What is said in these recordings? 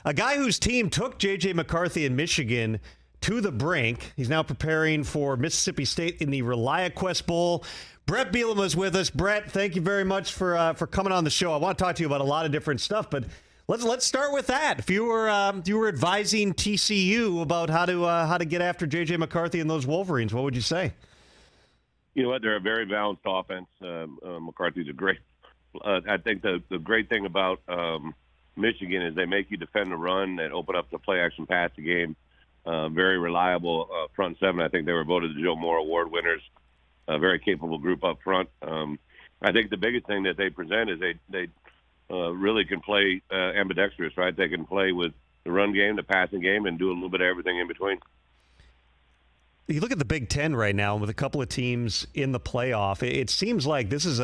A guy whose team took J.J. McCarthy in Michigan to the brink. He's now preparing for Mississippi State in the ReliaQuest Bowl. Bret Bielema is with us. Bret, thank you very much for coming on the show. I want to talk to you about a lot of different stuff, but let's start with that. If you were advising TCU about how to get after J.J. McCarthy and those Wolverines, what would you say? You know what? They're a very balanced offense. McCarthy's a great. I think the great thing about Michigan is they make you defend the run and open up the play-action passing game. Very reliable front seven. I think they were voted the Joe Moore Award winners. A very capable group up front. I think the biggest thing that they present is they really can play ambidextrous, right? They can play with the run game, the passing game, and do a little bit of everything in between. You look at the Big Ten right now, with a couple of teams in the playoff. It seems like this is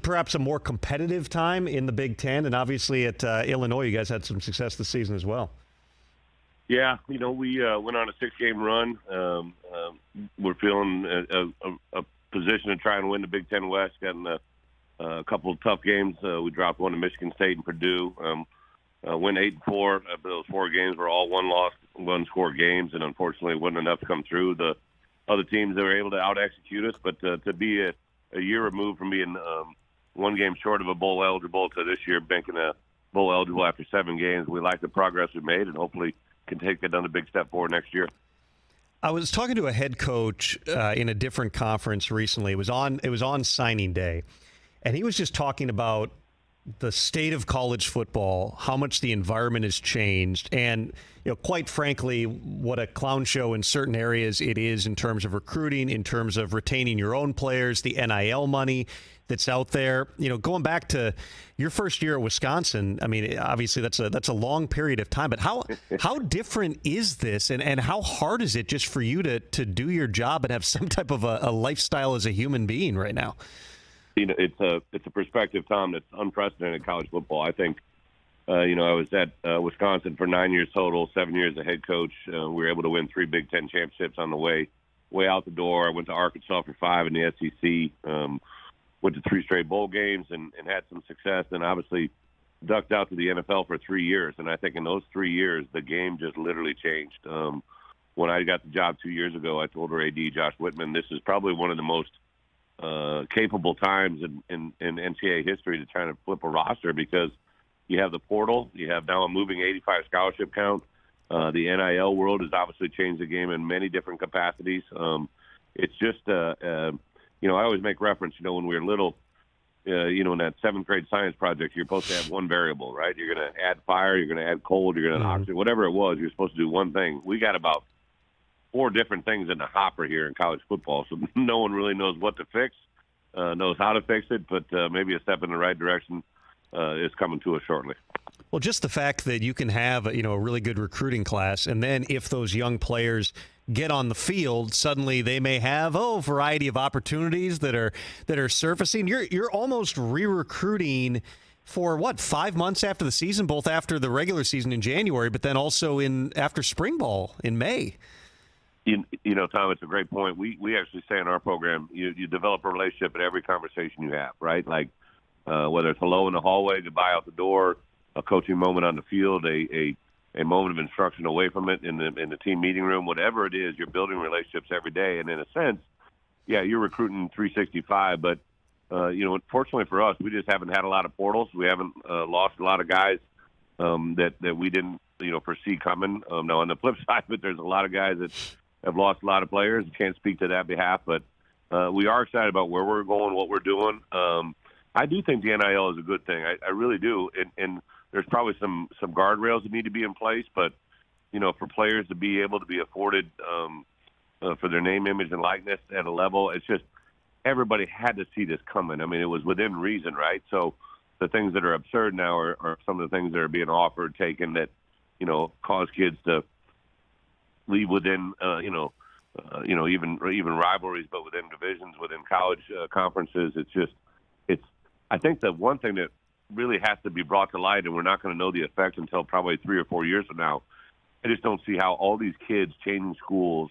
perhaps a more competitive time in the Big Ten, and obviously at Illinois, you guys had some success this season as well. Yeah, we went on a 6-game run. We're feeling a position to try and win the Big Ten West. Gotten a couple of tough games. We dropped one to Michigan State and Purdue. Went 8-4. Those 4 games were all one-score games, and unfortunately, it wasn't enough to come through. The other teams, they were able to out-execute us, but to be a year removed from being 1 game short of a bowl eligible to this year making a bowl eligible after 7 games, we like the progress we made, and hopefully can take it on a big step forward next year. I was talking to a head coach in a different conference recently. It was on signing day, and he was just talking about the state of college football, how much the environment has changed, and quite frankly, what a clown show in certain areas it is in terms of recruiting, in terms of retaining your own players, the NIL money that's out there. Going back to your first year at Wisconsin, I mean, obviously that's a long period of time, but how different is this, and how hard is it just for you to do your job and have some type of a lifestyle as a human being right now? It's a perspective, Tom, that's unprecedented in college football. I think, I was at Wisconsin for 9 years total, 7 years as head coach. We were able to win 3 Big Ten championships on the way out the door. I went to Arkansas for 5 in the SEC, went to 3 straight bowl games and had some success. And obviously ducked out to the NFL for 3 years. And I think in those 3 years, the game just literally changed. When I got the job 2 years ago, I told our AD, Josh Whitman, this is probably one of the most capable times in NCAA history to try to flip a roster, because you have the portal, you have now a moving 85 scholarship count. The NIL world has obviously changed the game in many different capacities. It's just, I always make reference, when we were little, in that 7th grade science project, you're supposed to have one variable, right? You're going to add fire, you're going to add cold, you're going to oxygen, whatever it was, you're supposed to do one thing. We got about 4 different things in the hopper here in college football, so no one really knows what to fix, knows how to fix it, but maybe a step in the right direction is coming to us shortly. Well, just the fact that you can have a really good recruiting class, and then if those young players get on the field, suddenly they may have a variety of opportunities that are surfacing. You're almost re-recruiting for 5 months after the season, both after the regular season in January, but then also after spring ball in May. Tom, it's a great point. We actually say in our program, you develop a relationship at every conversation you have, right? Like whether it's hello in the hallway, goodbye out the door, a coaching moment on the field, a moment of instruction away from it in the team meeting room, whatever it is, you're building relationships every day. And in a sense, yeah, you're recruiting 365. But fortunately for us, we just haven't had a lot of portals. We haven't lost a lot of guys that we didn't foresee coming. Now on the flip side of it, there's a lot of guys that have lost a lot of players. Can't speak to that behalf, but we are excited about where we're going, what we're doing. I do think the NIL is a good thing. I really do. And there's probably some guardrails that need to be in place, but, for players to be able to be afforded for their name, image, and likeness at a level, it's just everybody had to see this coming. I mean, it was within reason, right? So the things that are absurd now are some of the things that are being offered, taken that, cause kids to leave within, even rivalries, but within divisions, within college conferences. I think the one thing that really has to be brought to light, and we're not going to know the effect until probably 3 or 4 years from now. I just don't see how all these kids changing schools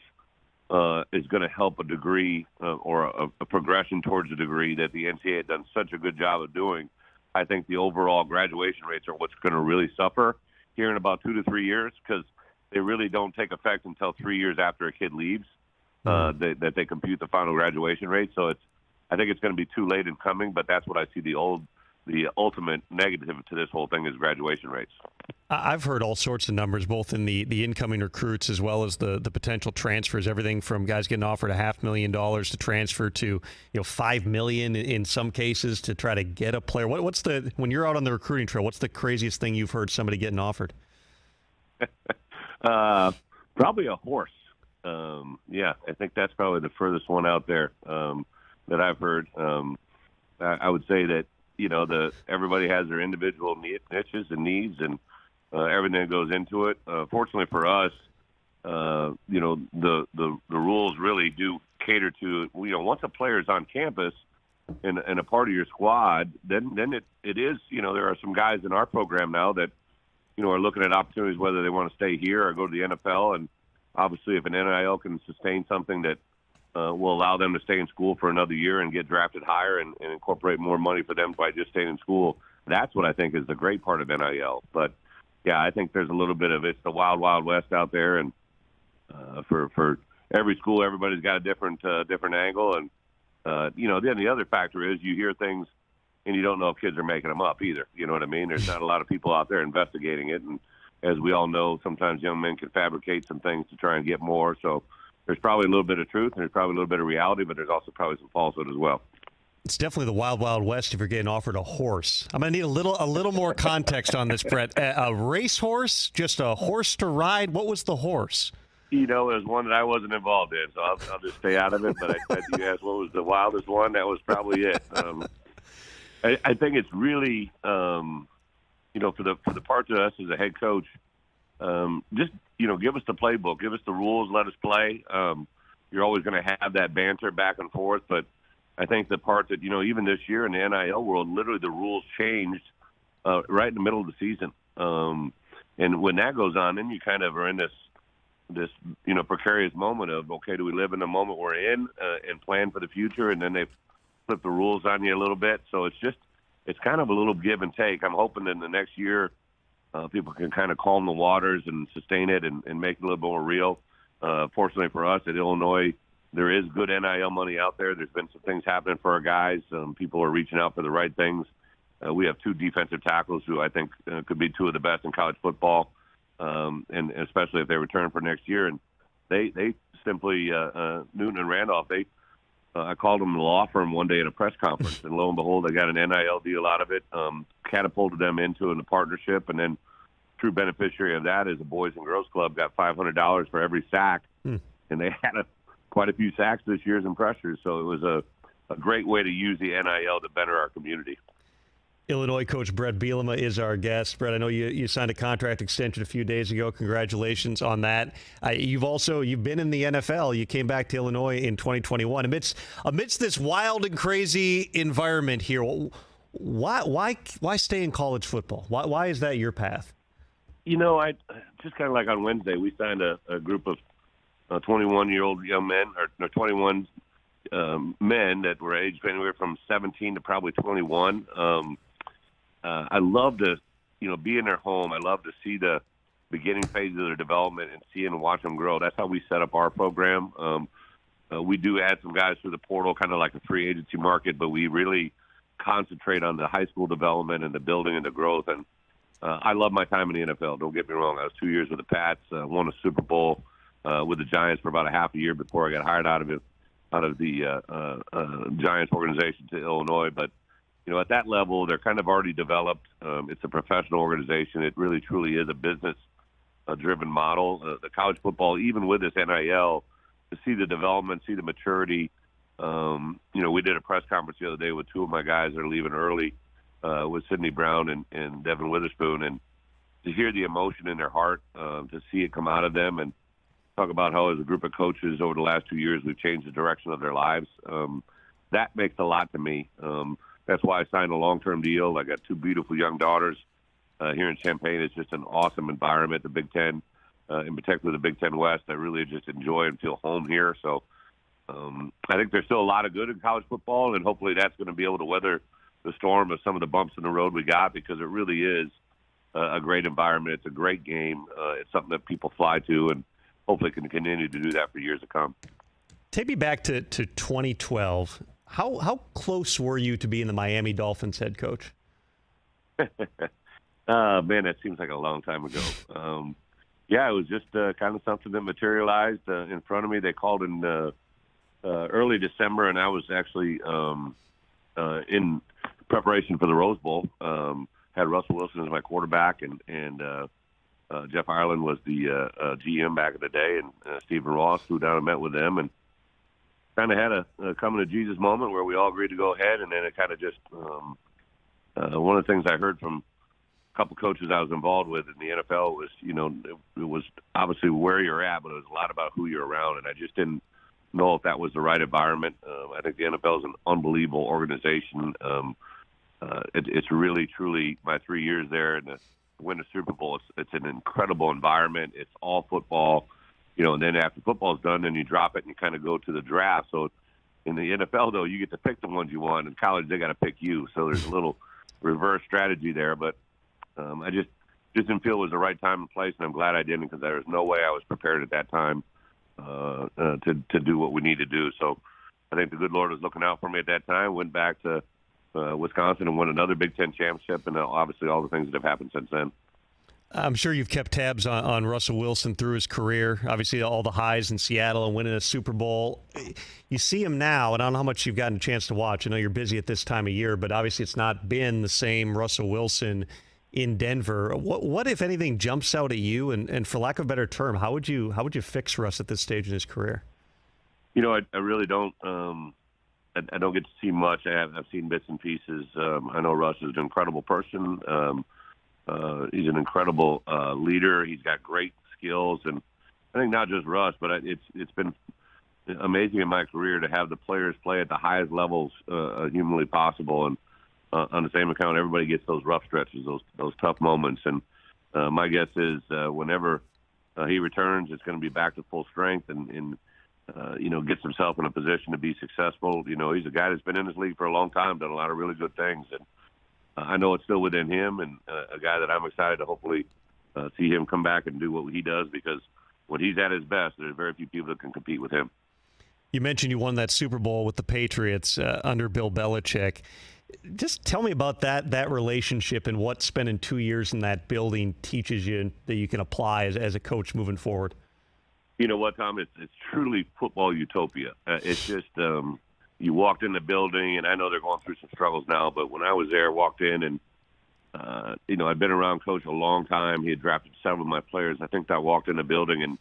is going to help a degree or a progression towards a degree that the NCAA had done such a good job of doing. I think the overall graduation rates are what's going to really suffer. here in about 2 to 3 years, because they really don't take effect until 3 years after a kid leaves. That they compute the final graduation rate. So I think it's going to be too late in coming, but that's what I see the ultimate negative to this whole thing is graduation rates. I've heard all sorts of numbers, both in the incoming recruits as well as the potential transfers. Everything from guys getting offered $500,000 to transfer to $5 million in some cases to try to get a player. What's when you're out on the recruiting trail? What's the craziest thing you've heard somebody getting offered? Probably a horse. Yeah, I think that's probably the furthest one out there that I've heard. I would say that everybody has their individual niches and needs and everything that goes into it. Fortunately for us, the rules really do cater to once a player is on campus and a part of your squad, then it is there are some guys in our program now that are looking at opportunities whether they want to stay here or go to the NFL. And obviously, if an NIL can sustain something that will allow them to stay in school for another year and get drafted higher and incorporate more money for them by just staying in school, that's what I think is the great part of NIL. But, yeah, I think there's a little bit of it's the wild, wild west out there. And for every school, everybody's got a different angle. And, then the other factor is you hear things and you don't know if kids are making them up either. You know what I mean? There's not a lot of people out there investigating it. And as we all know, sometimes young men can fabricate some things to try and get more. So there's probably a little bit of truth and there's probably a little bit of reality, but there's also probably some falsehood as well. It's definitely the wild, wild west if you're getting offered a horse. I'm going to need a little more context on this, Bret. A racehorse, just a horse to ride. What was the horse? It was one that I wasn't involved in, so I'll just stay out of it. But you asked what was the wildest one, that was probably it. I think it's really, for the part of us as a head coach, just give us the playbook, give us the rules, let us play. You're always going to have that banter back and forth, but I think the part that even this year in the NIL world, literally the rules changed right in the middle of the season, and when that goes on, then you kind of are in this precarious moment of, okay, do we live in the moment we're in and plan for the future, and then they flip the rules on you a little bit. So it's kind of a little give and take. I'm hoping that in the next year people can kind of calm the waters and sustain it and make it a little more real. Fortunately for us at Illinois, there is good NIL money out there. There's been some things happening for our guys. People are reaching out for the right things. We have 2 defensive tackles who I think could be 2 of the best in college football, and especially if they return for next year. And they simply, Newton and Randolph, I called them the law firm one day at a press conference, and lo and behold, I got an NIL deal out of it, catapulted them into a partnership, and then true beneficiary of that is the Boys and Girls Club got $500 for every sack, and they had quite a few sacks this year and pressures, so it was a great way to use the NIL to better our community. Illinois coach Bret Bielema is our guest. Bret, I know you signed a contract extension a few days ago. Congratulations on that. You've been in the NFL. You came back to Illinois in 2021 amidst this wild and crazy environment here. Why stay in college football? Why is that your path? I just kind of like on Wednesday, we signed a group of 21-year-old young men, or 21 men that were aged anywhere from 17 to probably 21. I love to, be in their home. I love to see the beginning phases of their development and see and watch them grow. That's how we set up our program. We do add some guys through the portal, kind of like a free agency market, but we really concentrate on the high school development and the building and the growth. And I love my time in the NFL. Don't get me wrong. I was 2 years with the Pats, won a Super Bowl with the Giants for about a half a year before I got hired out of the Giants organization to Illinois. But, at that level, they're kind of already developed. It's a professional organization. It really, truly is a business-driven model. The college football, even with this NIL, to see the development, see the maturity. We did a press conference the other day with 2 of my guys that are leaving early with Sidney Brown and Devin Witherspoon, and to hear the emotion in their heart, to see it come out of them, and talk about how as a group of coaches over the last 2 years we've changed the direction of their lives. That makes a lot to me. That's why I signed a long-term deal. I got 2 beautiful young daughters here in Champaign. It's just an awesome environment, the Big Ten, in particular the Big Ten West. I really just enjoy and feel home here. So I think there's still a lot of good in college football, and hopefully that's going to be able to weather the storm of some of the bumps in the road we got, because it really is a great environment. It's a great game. It's something that people fly to, and hopefully can continue to do that for years to come. Take me back to 2012. How close were you to being the Miami Dolphins head coach? Man, that seems like a long time ago. Yeah, it was just kind of something that materialized in front of me. They called in early December, and I was actually in preparation for the Rose Bowl. Had Russell Wilson as my quarterback, and Jeff Ireland was the GM back in the day, and Stephen Ross flew down and met with them, and kind of had a coming to Jesus moment where we all agreed to go ahead, and then it kind of just one of the things I heard from a couple coaches I was involved with in the NFL was, it was obviously where you're at, but it was a lot about who you're around, and I just didn't know if that was the right environment. I think the NFL is an unbelievable organization. It's really, truly my 3 years there and to win a Super Bowl. It's an incredible environment. It's all football, and then after football's done, then you drop it and you kind of go to the draft. So in the NFL, though, you get to pick the ones you want. In college, they got to pick you. So there's a little reverse strategy there. But I just didn't feel it was the right time and place, and I'm glad I didn't because there was no way I was prepared at that time to do what we need to do. So I think the good Lord was looking out for me at that time. Went back to Wisconsin and won another Big Ten championship, and obviously all the things that have happened since then. I'm sure you've kept tabs on Russell Wilson through his career. Obviously, all the highs in Seattle and winning a Super Bowl. You see him now, and I don't know how much you've gotten a chance to watch. I know you're busy at this time of year, but obviously it's not been the same Russell Wilson in Denver. What if anything, jumps out at you? And for lack of a better term, how would you fix Russ at this stage in his career? I really don't. I don't get to see much. I've seen bits and pieces. I know Russ is an incredible person. He's an incredible leader. He's got great skills, and I think not just Russ, but it's been amazing in my career to have the players play at the highest levels humanly possible. And on the same account, everybody gets those rough stretches, those tough moments. And my guess is whenever he returns, it's going to be back to full strength and gets himself in a position to be successful. He's a guy that's been in this league for a long time, done a lot of really good things, and I know it's still within him, and a guy that I'm excited to hopefully see him come back and do what he does, because when he's at his best, there's very few people that can compete with him. You mentioned you won that Super Bowl with the Patriots under Bill Belichick. Just tell me about that relationship and what spending 2 years in that building teaches you that you can apply as a coach moving forward. You know what, Tom? It's truly football utopia. It's just you walked in the building, and I know they're going through some struggles now, but when I was there, walked in, and I'd been around Coach a long time. He had drafted several of my players. I think I walked in the building, and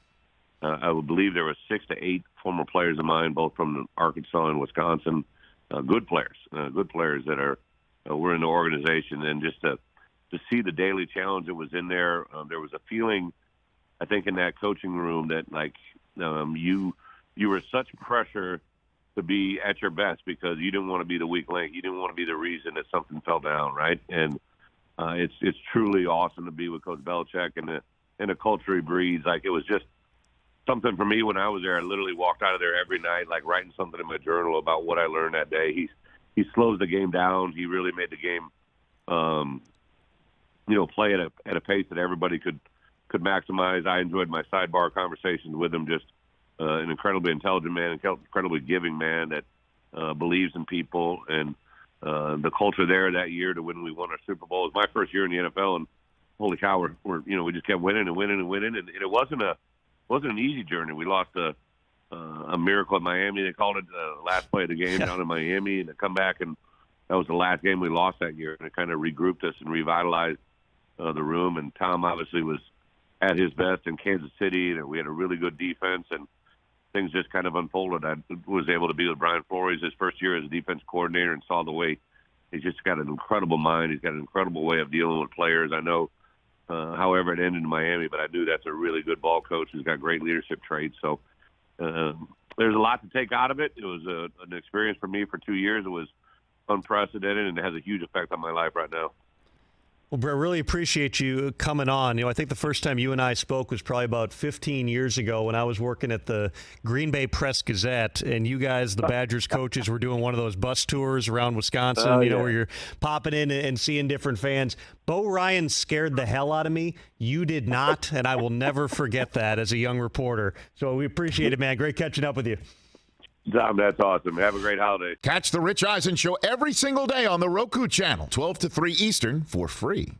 I would believe there were 6 to 8 former players of mine, both from Arkansas and Wisconsin, good players that were in the organization, and just to see the daily challenge that was in there. There was a feeling, I think, in that coaching room that you were such pressure to be at your best because you didn't want to be the weak link. You didn't want to be the reason that something fell down, right? And it's truly awesome to be with Coach Belichick and the culture he breeds. Like, it was just something for me when I was there. I literally walked out of there every night, like writing something in my journal about what I learned that day. He slows the game down. He really made the game, play at a pace that everybody could maximize. I enjoyed my sidebar conversations with him. Just an incredibly intelligent man, incredibly giving man that believes in people. And the culture there that year to when we won our Super Bowl. It was my first year in the NFL, and holy cow, we just kept winning and winning and winning. And it wasn't an easy journey. We lost a miracle at Miami. They called it the last play of the game down in Miami, and to come back, and that was the last game we lost that year. And it kind of regrouped us and revitalized the room. And Tom obviously was at his best in Kansas City, and we had a really good defense, and things just kind of unfolded. I was able to be with Brian Flores his first year as a defense coordinator and saw the way he's just got an incredible mind. He's got an incredible way of dealing with players. I know, however, it ended in Miami, but I knew that's a really good ball coach who's got great leadership traits. So there's a lot to take out of it. It was an experience for me for 2 years. It was unprecedented, and it has a huge effect on my life right now. Well, Brett, really appreciate you coming on. I think the first time you and I spoke was probably about 15 years ago when I was working at the Green Bay Press-Gazette, and you guys, the Badgers coaches, were doing one of those bus tours around Wisconsin, where you're popping in and seeing different fans. Bo Ryan scared the hell out of me. You did not, and I will never forget that as a young reporter. So we appreciate it, man. Great catching up with you. Tom, that's awesome. Have a great holiday. Catch the Rich Eisen Show every single day on the Roku channel, 12 to 3 Eastern, for free.